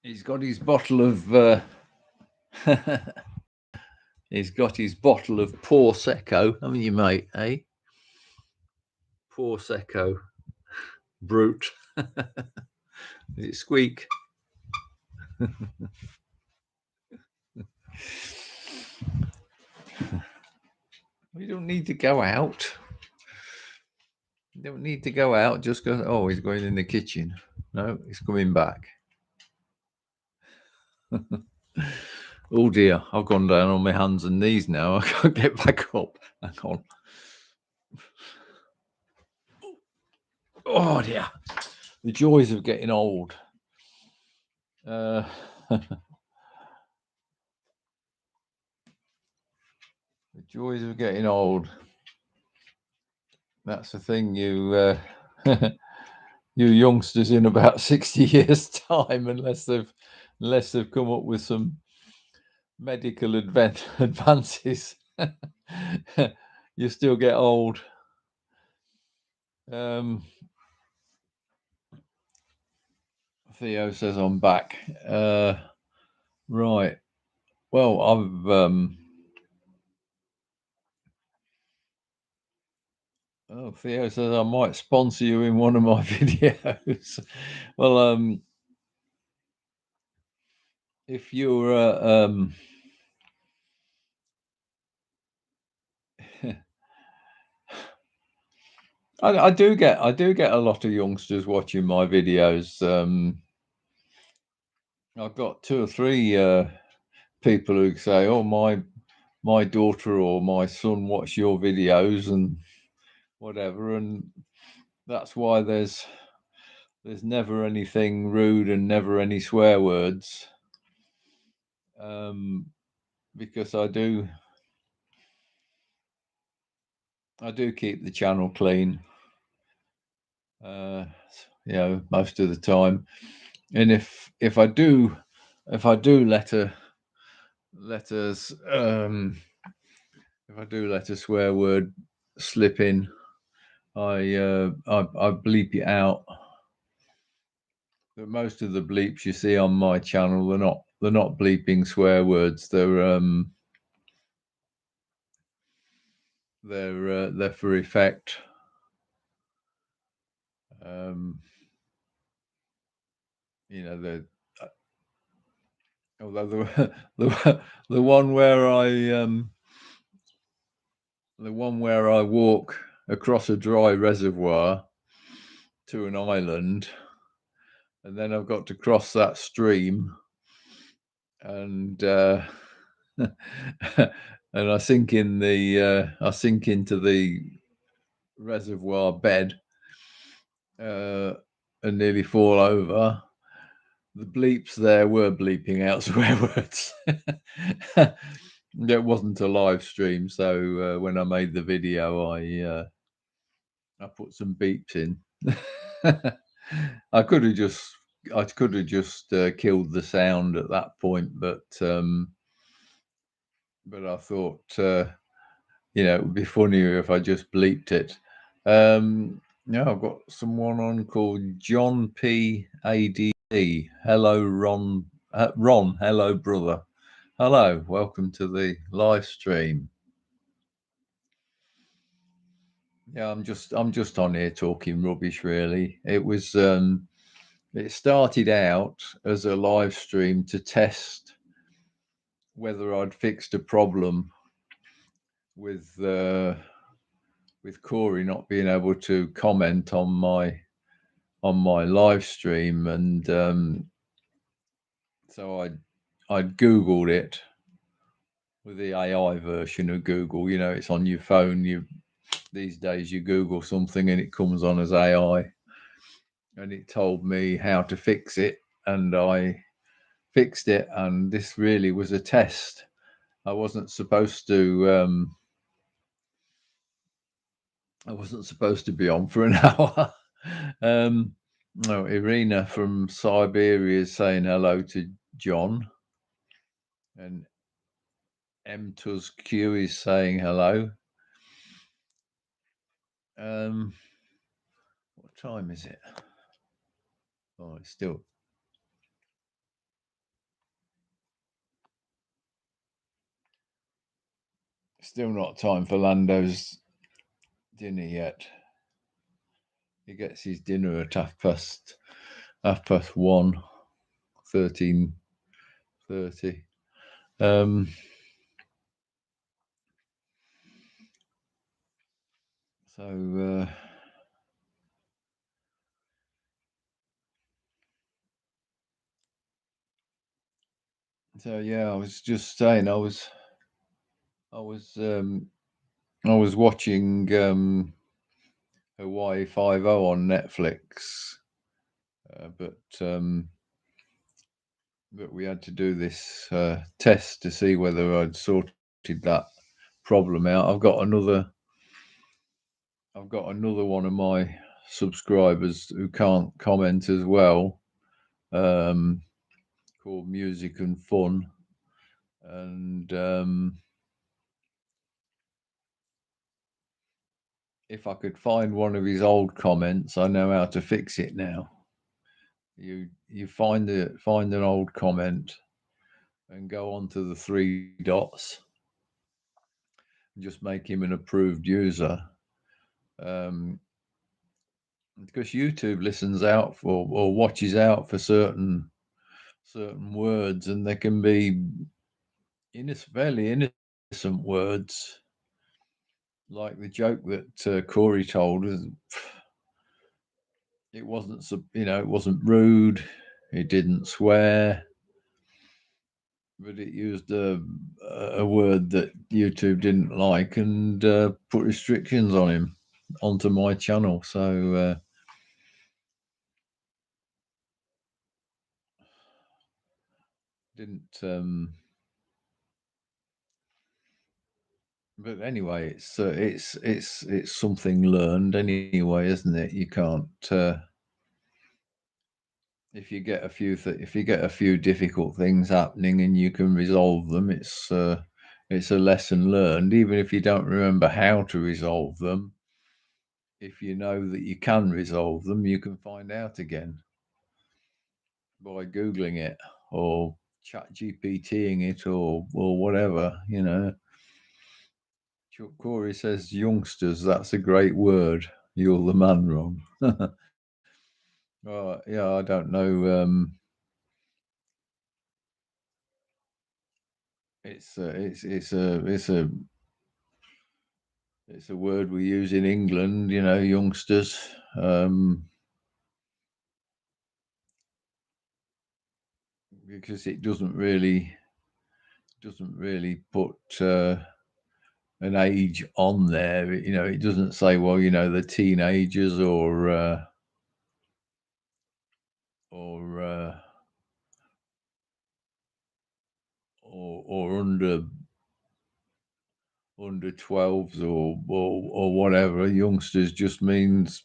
S1: he's got his bottle of he's got his bottle of Prosecco, haven't you, mate? Eh? Prosecco, brute. Is it squeak? We don't need to go out. You don't need to go out. Just go. Oh, he's going in the kitchen. No, he's coming back. Oh dear, I've gone down on my hands and knees now. I can't get back up. Hang on. Oh dear, the joys of getting old. The joys of getting old. That's the thing. You youngsters in about 60 years' time, unless they've come up with some medical advances, you still get old. Theo says I'm back. Right. Well, Theo says I might sponsor you in one of my videos. Well, if you're I do get a lot of youngsters watching my videos. I've got two or three people who say, "Oh, my daughter or my son watch your videos and whatever," and that's why there's never anything rude and never any swear words, because I do keep the channel clean, most of the time. And if I do let a swear word slip in, I bleep it out. But most of the bleeps you see on my channel, they're not bleeping swear words. They're for effect. The although the one where I walk across a dry reservoir to an island, and then I've got to cross that stream, and and I sink into the reservoir bed, and nearly fall over. The bleeps there were bleeping out swear words. It wasn't a live stream, so when I made the video, I put some beeps in. I could have just killed the sound at that point, but I thought it would be funnier if I just bleeped it. Now I've got someone on called John P. ADD. Hello, Ron. Ron, hello, brother. Hello, welcome to the live stream. Yeah, I'm just on here talking rubbish. Really, it started out as a live stream to test whether I'd fixed a problem with Corey not being able to comment on my live stream, and so I'd Googled it with the AI version of Google. You know, it's on your phone. These days you Google something and it comes on as AI, and it told me how to fix it, and I fixed it. And this really was a test. I wasn't supposed to. I wasn't supposed to be on for an hour. No, Irina from Siberia is saying hello to John, and M Q is saying hello. What time is it? Oh, it's still not time for Lando's dinner yet. He gets his dinner at half past 1, 13:30. So yeah, I was just saying, I was watching Hawaii Five O on Netflix, but we had to do this test to see whether I'd sorted that problem out. I've got another one of my subscribers who can't comment as well, called Music and Fun, and if I could find one of his old comments, I know how to fix it now. You find an old comment and go onto the three dots and just make him an approved user. Because YouTube listens out for or watches out for certain words, and there can be fairly innocent words, like the joke that Corey told us. It wasn't, it wasn't rude. It didn't swear, but it used a word that YouTube didn't like, and put restrictions on him onto my channel. So didn't. But anyway, it's something learned anyway, isn't it? You can't. If you get a few difficult things happening and you can resolve them, it's a lesson learned. Even if you don't remember how to resolve them, if you know that you can resolve them, you can find out again by googling it or chat GPTing it or whatever. Chuck Corey says, youngsters, that's a great word. You're the man, Ron. Yeah, I don't know. It's a word we use in England, youngsters. Because it doesn't really put an age on there. It doesn't say, well, the teenagers or under 12s or whatever. Youngsters just means,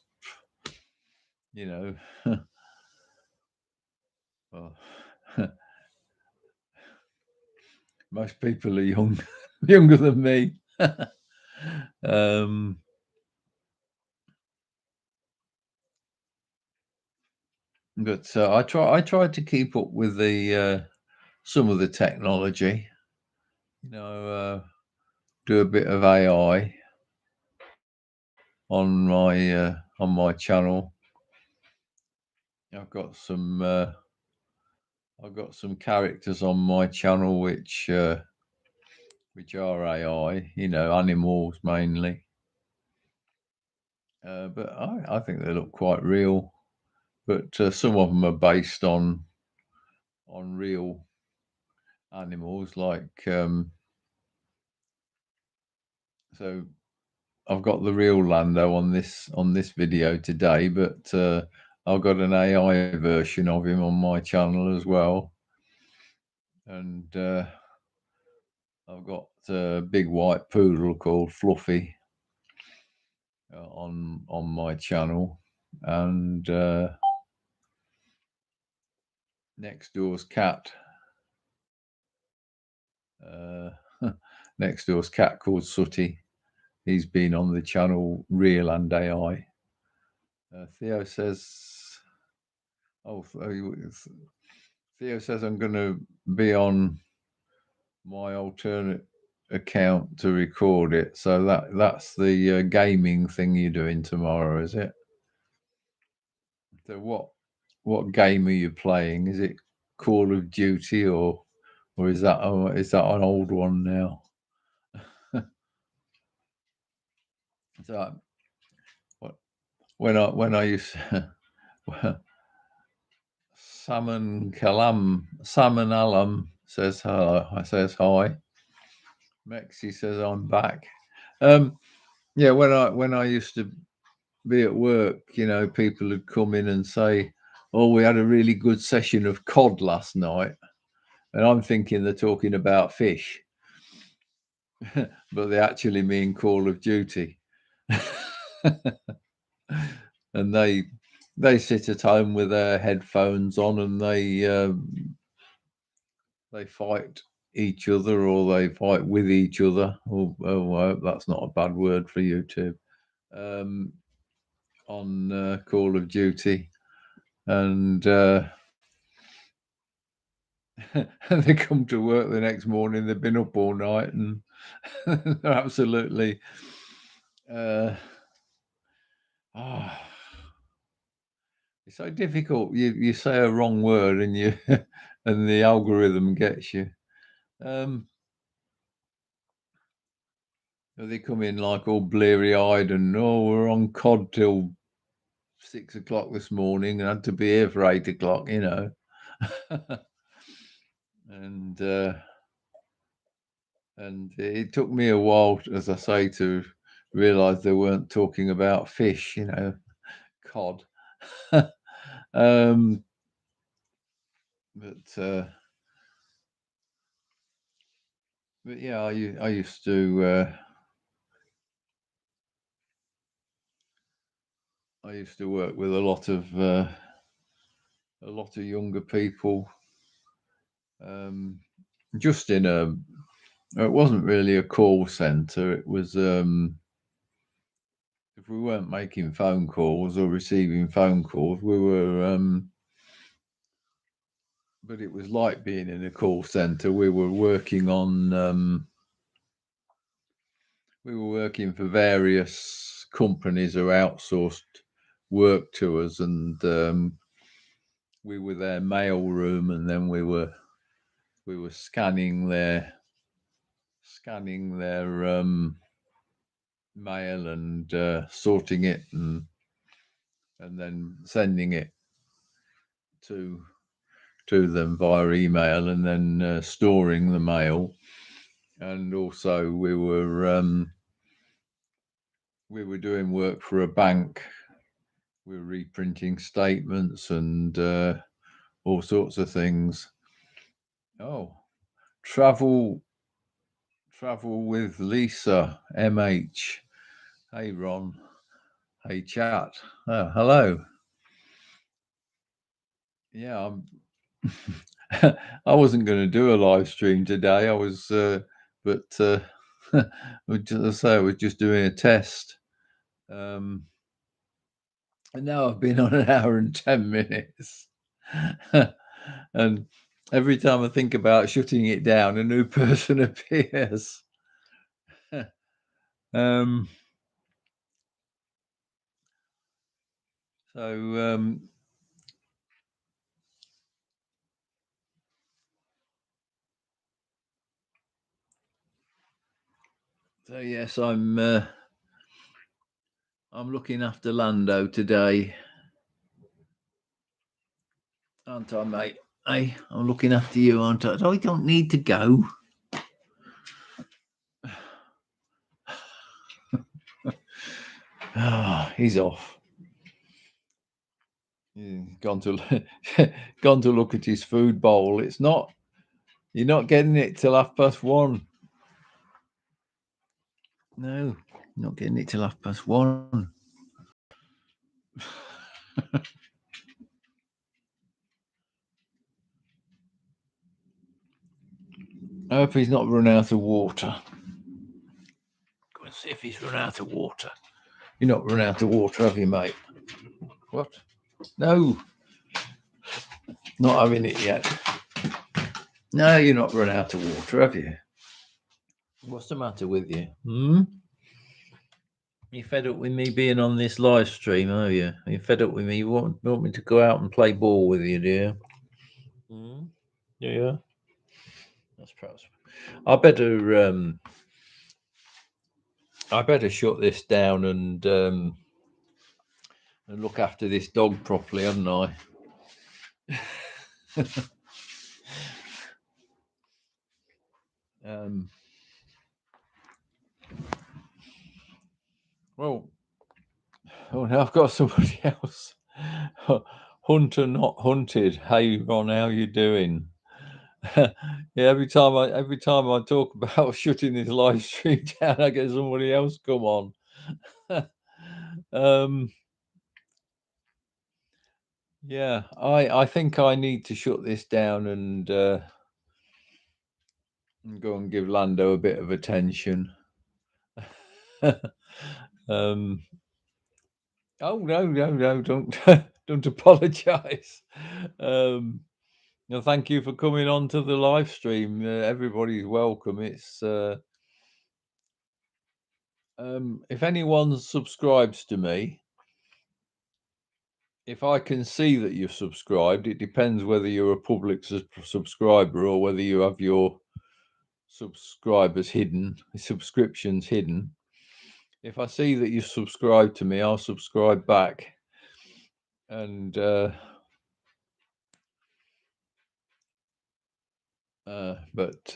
S1: well, most people are younger than me. But I tried to keep up with the some of the technology. You know, do a bit of AI on my channel. I've got some I've got some characters on my channel which are AI. You know, animals mainly. But I think they look quite real. But some of them are based on real animals, like so. I've got the real Lando on this video today, but I've got an AI version of him on my channel as well, and I've got a big white poodle called Fluffy on my channel, and next door's cat. Uh, next door's cat called Sooty. He's been on the channel Real and AI. Theo says, "Oh, Theo says I'm going to be on my alternate account to record it. So that's the gaming thing you're doing tomorrow, is it? So what game are you playing? Is it Call of Duty or is that an old one now? So when I used Salmon Alam says hello. I says hi. Mexi says I'm back. Yeah, when I used to be at work, you know, people would come in and say, "Oh, we had a really good session of cod last night," and I'm thinking they're talking about fish, but they actually mean Call of Duty. And they sit at home with their headphones on and they fight each other or they fight with each other. I hope that's not a bad word for YouTube. On Call of Duty, and and they come to work the next morning. They've been up all night and they're absolutely. It's so difficult. You say a wrong word and you and the algorithm gets you. They come in like all bleary eyed and we're on COD till 6 o'clock this morning and had to be here for 8 o'clock, you know. and it took me a while, as I say, to realise they weren't talking about fish, you know, cod. um, but yeah, I used to work with a lot of younger people. Just in it wasn't really a call center. It was if we weren't making phone calls or receiving phone calls, we were. But it was like being in a call center. We were working on. We were working for various companies who outsourced work to us, and we were their mail room, and then we were scanning their mail and sorting it and then sending it to them via email, and then storing the mail. And also we were doing work for a bank. We were reprinting statements and all sorts of things. Oh, travel with Lisa MH. Hey Ron. Hey chat. Oh, hello. Yeah, I wasn't going to do a live stream today. I was, but as I say, I was just doing a test. And now I've been on an hour and 10 minutes. And every time I think about shutting it down, a new person appears. um, so, yes, I'm looking after Lando today, aren't I, mate? Hey, I'm looking after you, aren't I? I don't need to go. He's off. He's gone to gone to look at his food bowl. It's not. You're not getting it till 1:30. No, not getting it till 1:30. I hope he's not run out of water. Go and see if he's run out of water. You're not run out of water, have you, mate? What? No. Not having it yet. No, you're not run out of water, have you? What's the matter with you? You fed up with me being on this live stream, are you? Are you fed up with me? You want me to go out and play ball with you, do you? Yeah. That's perhaps. I better shut this down and look after this dog properly, haven't I? Well, now I've got somebody else. Hunter not hunted. Hey Ron, how you doing? Yeah, every time I talk about shutting this live stream down, I get somebody else come on. Yeah, I think I need to shut this down and go and give Lando a bit of attention. Oh no! Don't apologise. Thank you for coming on to the live stream. Everybody's welcome. It's if anyone subscribes to me, if I can see that you've subscribed, it depends whether you're a public subscriber or whether you have your subscriptions hidden. If I see that you subscribe to me, I'll subscribe back. And what's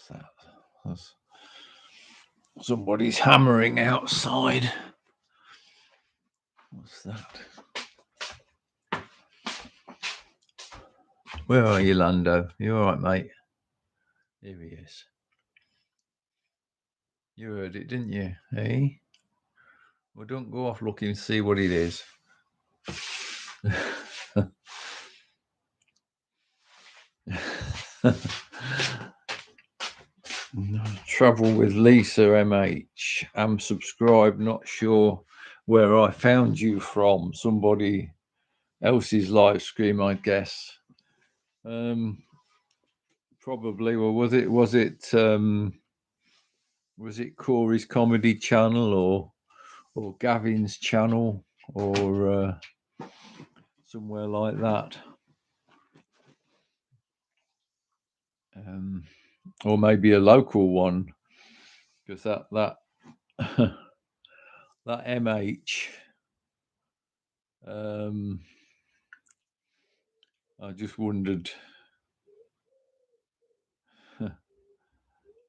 S1: that? Somebody's hammering outside. What's that? Where are you, Lando? You all right, mate? Here he is. You heard it, didn't you? Hey? Well, don't go off looking and see what it is. Travel with Lisa MH. I'm subscribed, not sure where I found you from. Somebody else's live stream, I guess. Probably. Well, was it Corey's comedy channel or Gavin's channel or somewhere like that? Or maybe a local one, because that that MH. I just wondered.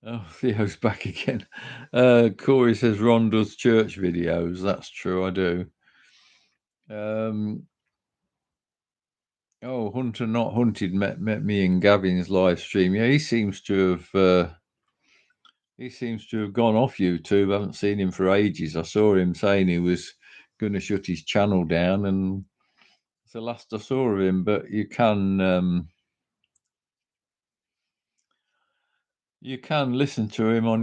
S1: Oh, Theo's back again. Corey says Ron does church videos. That's true, I do. Hunter Not Hunted met me in Gavin's live stream. Yeah, he seems to have gone off YouTube. I haven't seen him for ages. I saw him saying he was going to shut his channel down, and it's the last I saw of him. But you can listen to him on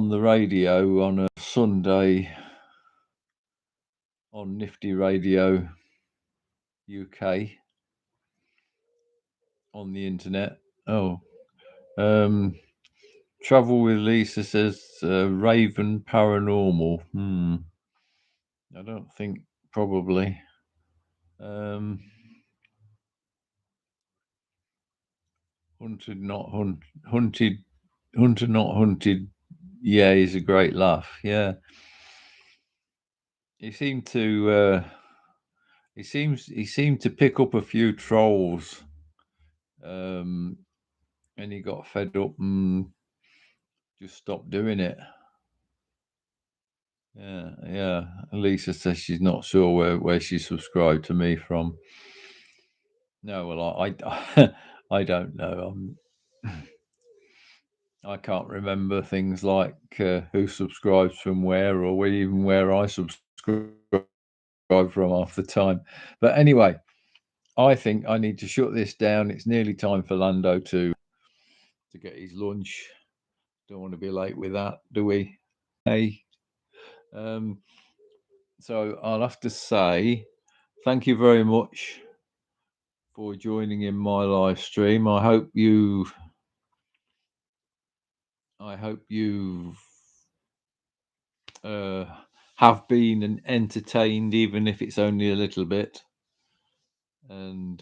S1: the radio on a Sunday on Nifty Radio UK on the internet. Oh, Travel with Lisa says Raven Paranormal. I don't think probably. Hunted not hunted, hunter not hunted. Yeah, he's a great laugh. Yeah, he seemed to. He seemed to pick up a few trolls, and he got fed up and just stopped doing it. Yeah. Lisa says she's not sure where she subscribed to me from. No, well, I don't know. I can't remember things like who subscribes from where, or even where I subscribe from half the time. But anyway, I think I need to shut this down. It's nearly time for Lando to get his lunch. Don't want to be late with that, do we? Hey. So I'll have to say thank you very much for joining in my live stream. I hope you have been entertained, even if it's only a little bit. And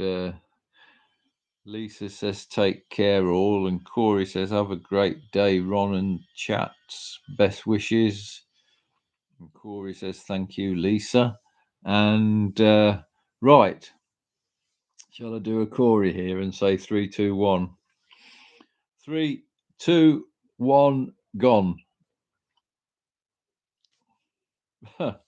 S1: Lisa says take care all, and Corey says have a great day, Ron and chats, best wishes. And Corey says thank you, Lisa. And right, shall I do a Corey here and say 3, 2, 1? 3, 2, 1, gone.